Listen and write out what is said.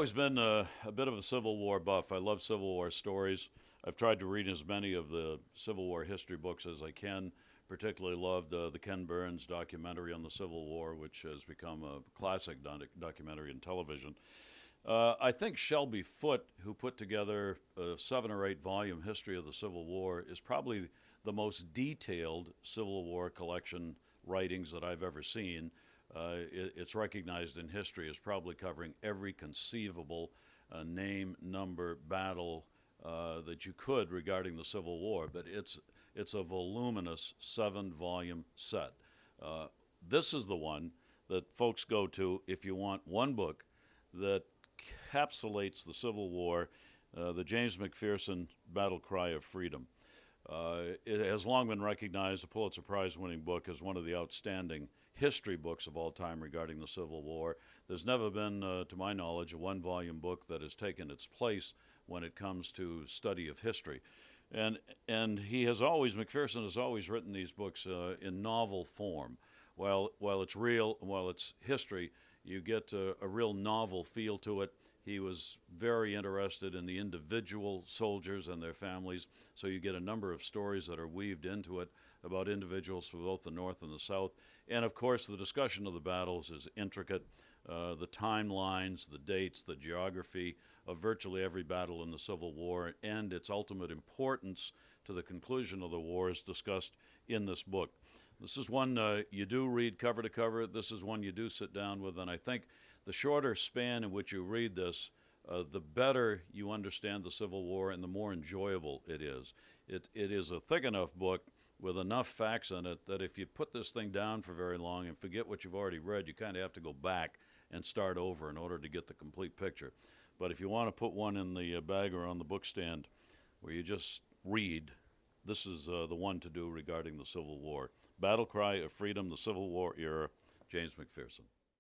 always been a bit of a Civil War buff. I love Civil War stories. I've tried to read as many of the Civil War history books as I can. Particularly loved the Ken Burns documentary on the Civil War, which has become a classic documentary in television. I think Shelby Foote, who put together a 7 or 8 volume history of the Civil War, is probably the most detailed Civil War collection writings that I've ever seen. It's recognized in history as probably covering every conceivable name, number, battle that you could regarding the Civil War, but it's a voluminous 7 volume set. Uh, this is the one that folks go to if you want one book that encapsulates the Civil War, the James McPherson Battle Cry of Freedom. It has long been recognized, a Pulitzer Prize winning book, as one of the outstanding history books of all time regarding the Civil War. There's never been, to my knowledge, a 1 volume book that has taken its place when it comes to study of history. And he has always, McPherson has always written these books in novel form. While it's real, while it's history, you get a real novel feel to it. He was very interested in the individual soldiers and their families, so you get a number of stories that are weaved into it about individuals from both the North and the South. And of course, the discussion of the battles is intricate. The timelines, the dates, the geography of virtually every battle in the Civil War, and its ultimate importance to the conclusion of the war is discussed in this book. This is one you do read cover to cover. This is one you do sit down with, and I think the shorter span in which you read this, the better you understand the Civil War and the more enjoyable it is. It is a thick enough book with enough facts in it that if you put this thing down for very long and forget what you've already read, you kind of have to go back and start over in order to get the complete picture. But if you want to put one in the bag or on the book stand where you just read, this is the one to do regarding the Civil War. Battle Cry of Freedom, the Civil War era, James McPherson.